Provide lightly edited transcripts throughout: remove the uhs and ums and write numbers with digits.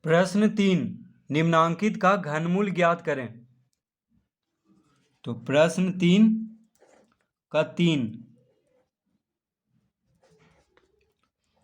प्रश्न 3 निम्नांकित का घनमूल ज्ञात करें। तो प्रश्न 3 का 3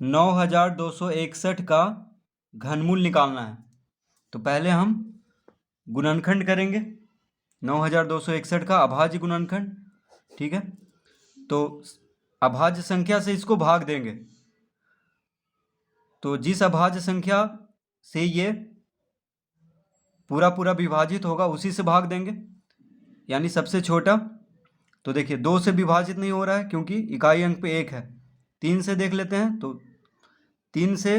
9261 का घनमूल निकालना है। तो पहले हम गुणनखंड करेंगे 9261 का अभाज्य गुणनखंड। ठीक है, तो अभाज्य संख्या से इसको भाग देंगे। तो जिस अभाज्य संख्या से ये पूरा पूरा विभाजित होगा उसी से भाग देंगे, यानी सबसे छोटा। तो देखिए 2 से विभाजित नहीं हो रहा है क्योंकि इकाई अंक पे 1 है। 3 से देख लेते हैं, तो 3 से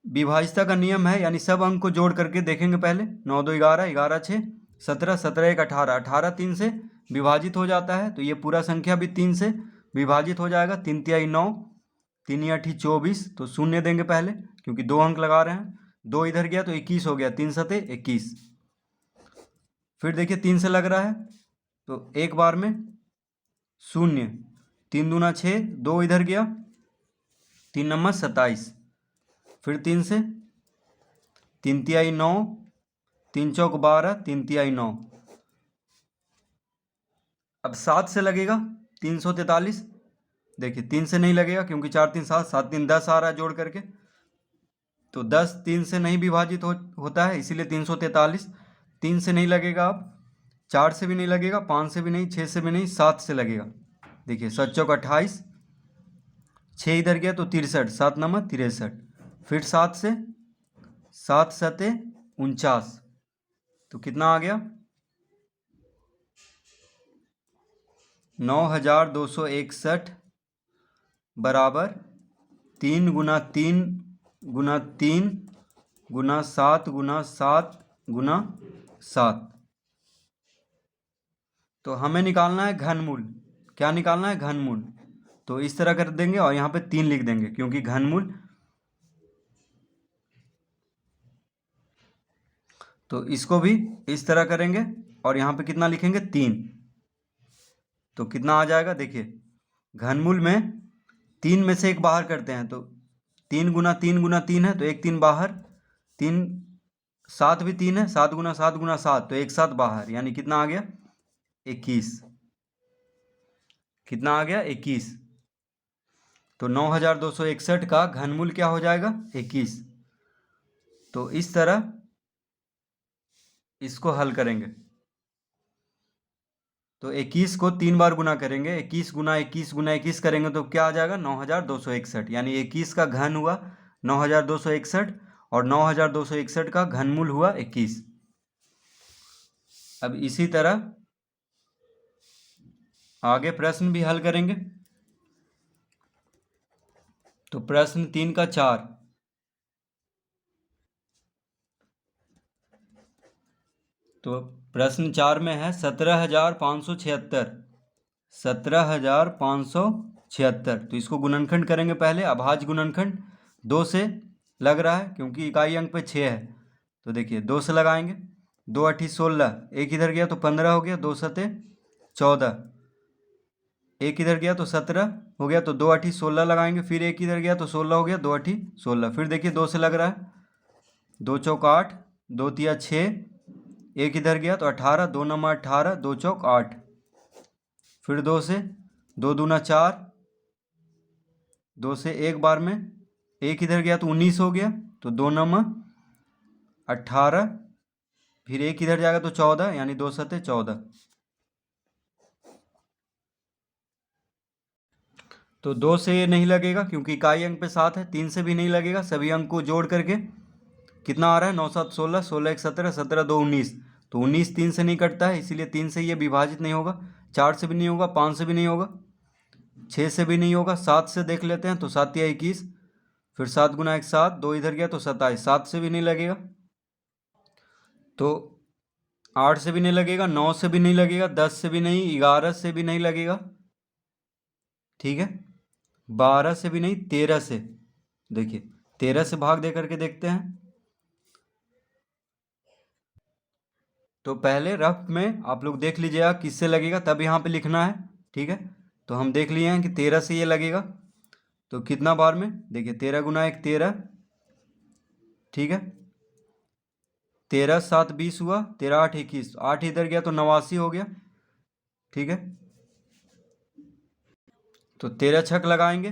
विभाजिता का नियम है, यानी सब अंक को जोड़ करके देखेंगे पहले। 9 2 11, 11 6 17, 17 1 18, 18 3 से विभाजित हो जाता है। तो ये पूरा संख्या भी 3 से विभाजित हो जाएगा। 3 तिहाई 9, 3 8 24, तो शून्य देंगे पहले क्योंकि 2 अंक लगा रहे हैं। 2 इधर गया तो 21 हो गया, 3 7 21। फिर देखिए 3 से लग रहा है तो एक बार में शून्य, 3 दूना 6, 2 इधर गया, 3 नंबर 27। फिर 3 से 3 तिहाई 9, 3 चौक 12, 3 तिहाई 9। अब 7 से लगेगा 343। देखिए 3 से नहीं लगेगा क्योंकि 4 3 7, 7 3 10 आ रहा है जोड़ करके। तो 10 3 से नहीं विभाजित होता है, इसीलिए 343। 3 से नहीं लगेगा, अब 4 से भी नहीं लगेगा, 5 से भी नहीं, 6 से भी नहीं, 7 से लगेगा। देखिए 7 चौक 28, 6 इधर गया तो 63, 7 नंबर 63। फिर 7 से 7 7 49, तो कितना आ गया 9261 बराबर 3 गुना 3 गुना 3 गुना 7 गुना 7 गुना 7। तो हमें निकालना है घनमूल। क्या निकालना है? घनमूल। तो इस तरह कर देंगे और यहाँ पे 3 लिख देंगे क्योंकि घनमूल। तो इसको भी इस तरह करेंगे और यहाँ पे कितना लिखेंगे? 3। तो कितना आ जाएगा? देखिए घनमूल में 3 में से एक बाहर करते हैं, तो 3 गुना 3 गुना 3 है तो एक 3 बाहर, 3 7 भी 3 है, 7 गुना 7 गुना 7, तो एक 7 बाहर, यानी कितना आ गया? 21। कितना आ गया? 21। तो 9261 का घनमूल क्या हो जाएगा? 21। तो इस तरह इसको हल करेंगे। तो 21 को 3 बार गुना करेंगे, 21 गुना 21 गुना 21 करेंगे तो क्या आ जाएगा? 9261, यानी 21 का घन हुआ 9261 और 9261 का घनमूल हुआ 21। अब इसी तरह आगे प्रश्न भी हल करेंगे। तो प्रश्न 3 का 4, तो प्रश्न 4 में है 17,576, 17,576। तो इसको गुणनखंड करेंगे पहले, अभाज्य गुणनखंड। 2 से लग रहा है क्योंकि इकाई अंक पे 6 है। तो देखिए 2 से लगाएंगे, 2 8 16, एक इधर गया तो 15 हो गया, 2 7 14, एक इधर गया तो 17 हो गया, तो 2 8 16 लगाएंगे। फिर एक इधर गया तो 16 हो गया, 2 8 16। फिर देखिए 2 से लग रहा है, 2 चौक 8, 2 तिया 6, एक इधर गया तो 18, 2 नंबर 18, 2 चौक 8। फिर 2 से 2 दूना 4, 2 से एक बार में एक इधर गया तो 19 हो गया, तो 2 नंबर 18। फिर एक इधर जाएगा तो 14, यानी 2 7 14। तो 2 से ये नहीं लगेगा क्योंकि इकाई अंक पे 7 है। 3 से भी नहीं लगेगा, सभी अंक को जोड़ करके कितना आ रहा है? 9 7 16, 16 1 17, 17 2 19। तो 19 3 से नहीं कटता है, इसीलिए 3 से ये विभाजित नहीं होगा। 4 से भी नहीं होगा, 5 से भी नहीं होगा, 6 से भी नहीं होगा। 7 से देख लेते हैं, तो 7 या 21। फिर 7 गुना 1 7, 2 इधर गया तो 27, 7 से भी नहीं लगेगा। तो 8 से भी नहीं लगेगा, 9 से भी नहीं लगेगा, 10 से भी नहीं, 11 से भी नहीं लगेगा, ठीक है, 12 से भी नहीं, 13 से। देखिए 13 से भाग दे करके देखते हैं। तो पहले रफ में आप लोग देख लीजिएगा किससे लगेगा, तब यहाँ पे लिखना है, ठीक है। तो हम देख लिए हैं कि 13 से ये लगेगा। तो कितना बार में? देखिए 13 गुना 1 13, ठीक है। 13 7 20 हुआ, 13 8 21, 8 इधर गया तो 89 हो गया। ठीक है, तो 13 छक लगाएंगे,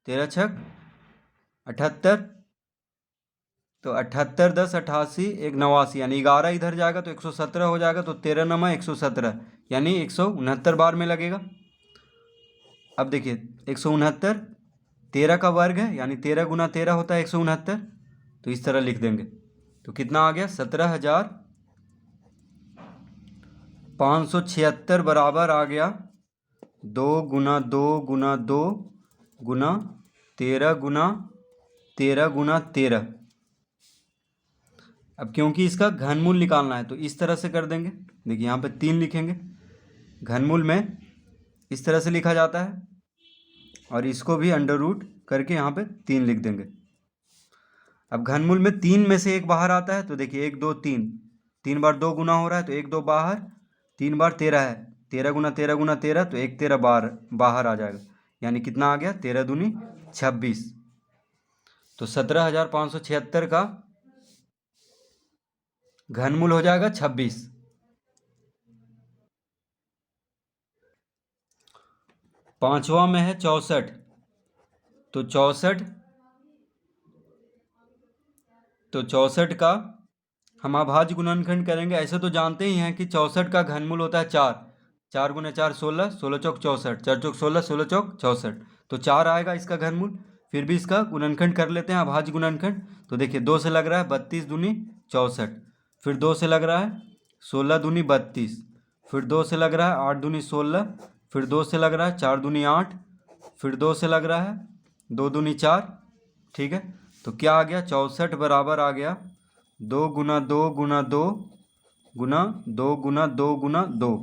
13 छक 78, तो 78 10 88 एक 89, यानी 11 इधर जाएगा तो 117 हो जाएगा, तो 13 नमा 117, यानी 169 बार में लगेगा। अब देखिए 169 13 का वर्ग है, यानी 13 गुना 13 होता है 169, तो इस तरह लिख देंगे। तो कितना आ गया 17,576 बराबर आ गया 2 गुना 2 गुना 2 गुना 13 गुना 13 गुना 13। अब क्योंकि इसका घनमूल निकालना है तो इस तरह से कर देंगे। देखिए यहाँ पे 3 लिखेंगे, घनमूल में इस तरह से लिखा जाता है, और इसको भी अंडर रूट करके यहाँ पे 3 लिख देंगे। अब घनमूल में 3 में से एक बाहर आता है, तो देखिए 1 2 3, 3 बार 2 गुना हो रहा है तो 1 2 बाहर, 3 बार 13 है, 13 गुना 13 गुना 13, तो 1 13 बाहर आ जाएगा, यानी कितना आ गया 13 दूनी 26। तो 17,576 का घनमूल हो जाएगा 26। पांचवा में है 64, तो 64 का हम अभाज्य गुणनखंड करेंगे। ऐसे तो जानते ही हैं कि 64 का घनमूल होता है 4, 4 गुना 4 16, 16 चौक 64, 4 चौक 16, 16 चौक 64, तो 4 आएगा इसका घनमूल। फिर भी इसका गुणनखंड कर लेते हैं, अभाज्य गुणनखंड। तो देखिए 2 से लग रहा है 32 दूनी 64, फिर 2 से लग रहा है 16 दूनी 32, फिर 2 से लग रहा है 8 दूनी 16, फिर 2 से लग रहा है 4 दूनी 8, फिर 2 से लग रहा है 2 दूनी 4। ठीक है, तो क्या आ गया 64 बराबर आ गया 2 गुना 2 गुना 2 गुना 2 गुना 2 गुना 2।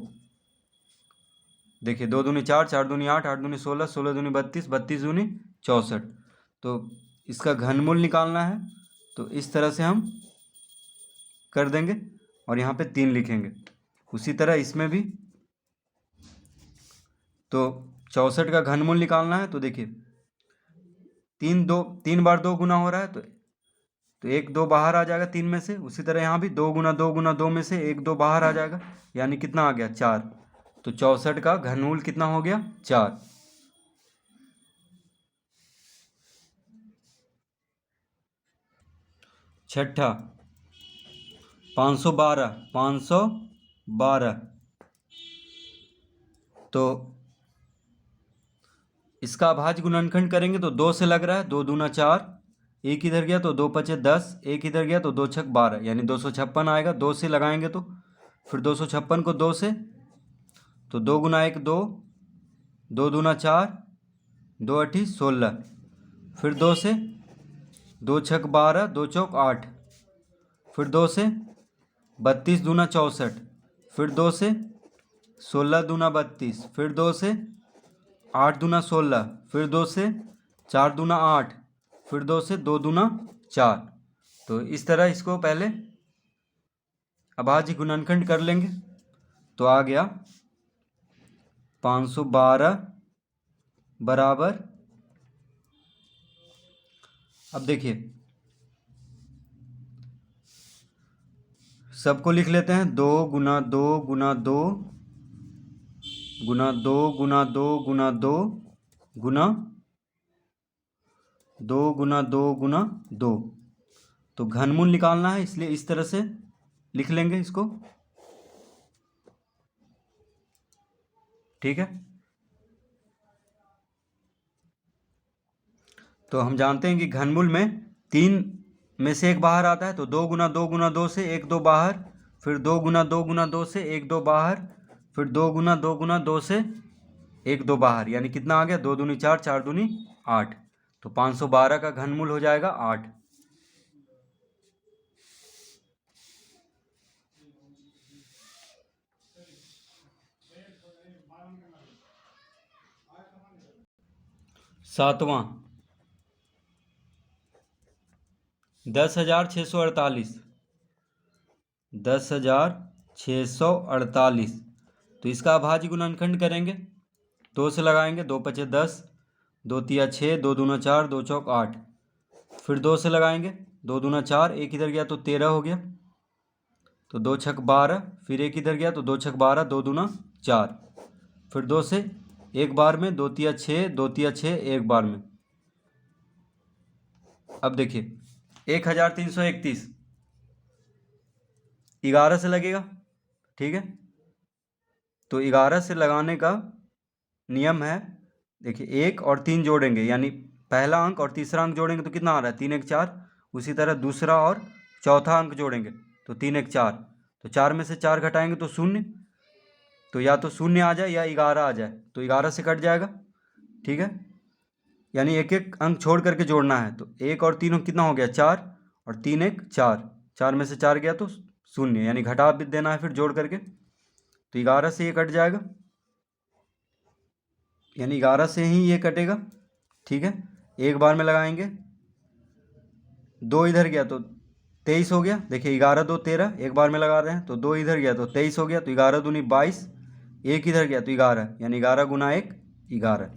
देखिए 2 दूनी 4, 4 दूनी 8, 8 दूनी 16, 16 दूनी 32, 32 दूनी 64। तो इसका घनमूल निकालना है, तो इस तरह से हम कर देंगे और यहाँ पे 3 लिखेंगे। उसी तरह इसमें भी तो 64 का घनमूल निकालना है, तो देखिए 3 बार 2 गुना हो रहा है, तो 1 2 बाहर आ जाएगा 3 में से। उसी तरह यहाँ भी 2 गुना 2 गुना 2 में से 1 2 बाहर आ जाएगा, यानी कितना आ गया 4। तो 64 का घनमूल कितना हो गया 4। छठा 512, 512, तो इसका अभाज्य गुणनखंड करेंगे तो 2 से लग रहा है, 2 दूना 4, 1 इधर गया तो 2 पचे 10, 1 इधर गया तो 2 छक 12, यानी 256 आएगा। 2 से लगाएंगे तो फिर 256 को 2 से, तो 2 गुना 1 2, 2 दूना 4, 2 अठी 16, फिर 2 से 2 छक 12, 2 चौक 8, फिर 2 से 32 दूना 64, फिर 2 से 16 दूना 32, फिर 2 से 8 दूना 16, फिर 2 से 4 दूना 8, फिर 2 से 2 दूना 4। तो इस तरह इसको पहले अभाज्य गुणनखंड कर लेंगे, तो आ गया 512 बराबर, अब देखिए सबको लिख लेते हैं, 2 गुना 2 गुना 2 गुना 2 गुना 2 गुना 2 गुना 2 गुना 2 गुना 2। तो घनमूल निकालना है, इसलिए इस तरह से लिख लेंगे इसको। ठीक है, तो हम जानते हैं कि घनमूल में 3 में से एक बाहर आता है, तो 2 गुना 2 गुना 2 से 1 2 बाहर, फिर 2 गुना 2 गुना 2 से 1 2 बाहर, फिर 2 गुना 2 गुना 2 से 1 2 बाहर, यानी कितना आ गया 2 दूनी 4, 4 दूनी 8। तो 512 का घनमूल हो जाएगा 8। सातवां 10,648, 10,648, तो इसका अभाज्य गुणनखंड करेंगे, 2 से लगाएंगे, 2 पचे 10, 2 तिया 6, 2 दूना 4, 2 चौक 8, फिर 2 से लगाएंगे, 2 दूना 4, एक इधर गया तो 13 हो गया, तो 2 छक 12, फिर एक इधर गया तो 2 छक 12, 2 दूना 4, फिर 2 से एक बार में, 2 तिया 6, 2 तिया 6 एक बार में। अब देखिए 1331 11 से लगेगा, ठीक है। तो 11 से लगाने का नियम है, देखिए 1 और 3 जोड़ेंगे, यानी पहला अंक और तीसरा अंक जोड़ेंगे तो कितना आ रहा है, 3 1 4। उसी तरह दूसरा और चौथा अंक जोड़ेंगे तो 3 1 4, तो 4 में से 4 घटाएंगे तो 0, तो या तो 0 आ जाए या 11 आ जाए, तो 11 से कट जाएगा, ठीक है। यानी एक एक अंक छोड़ करके जोड़ना है, तो 1 और 3 कितना हो गया 4, और 3 1 4, 4 में से 4 गया तो 0, यानी घटा भी देना है फिर जोड़ करके, तो 11 से ये कट जाएगा, यानी 11 से ही ये कटेगा, ठीक है। एक बार में लगाएंगे, 2 इधर गया तो 23 हो गया, देखिए 11 2 13, एक बार में लगा रहे हैं तो 2 इधर गया तो 23 हो गया, तो 11 दूनी 22, एक इधर गया तो 11, यानी 11 गुना 1 11।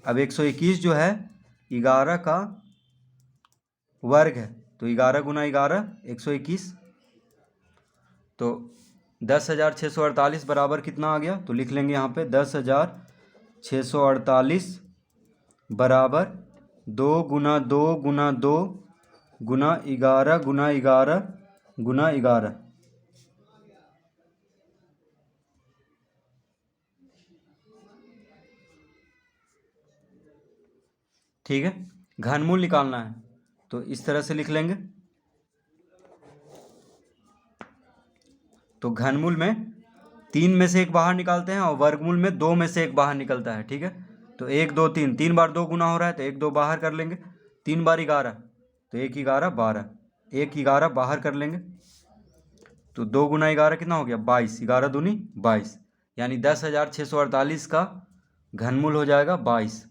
अब 121 जो है 11 का वर्ग है, तो 11 गुना 11 121, तो 10,648 बराबर कितना आ गया, तो लिख लेंगे यहाँ पे 10,648 बराबर 2 गुना 2 गुना 2 गुना 11 गुना 11 गुना 11। ठीक है, घनमूल निकालना है तो इस तरह से लिख लेंगे। तो घनमूल में 3 में से एक बाहर निकालते हैं और वर्गमूल में 2 में से एक बाहर निकलता है, ठीक है। तो 1 2 3, 3 बार 2 गुना हो रहा है तो 1 2 बाहर कर लेंगे, 3 बार 11 तो 1 11 12, 1 11 बाहर कर लेंगे, तो 2 गुना 11 कितना हो गया 22, 11 दूनी 22, यानी 10,648 का घनमूल हो जाएगा 22।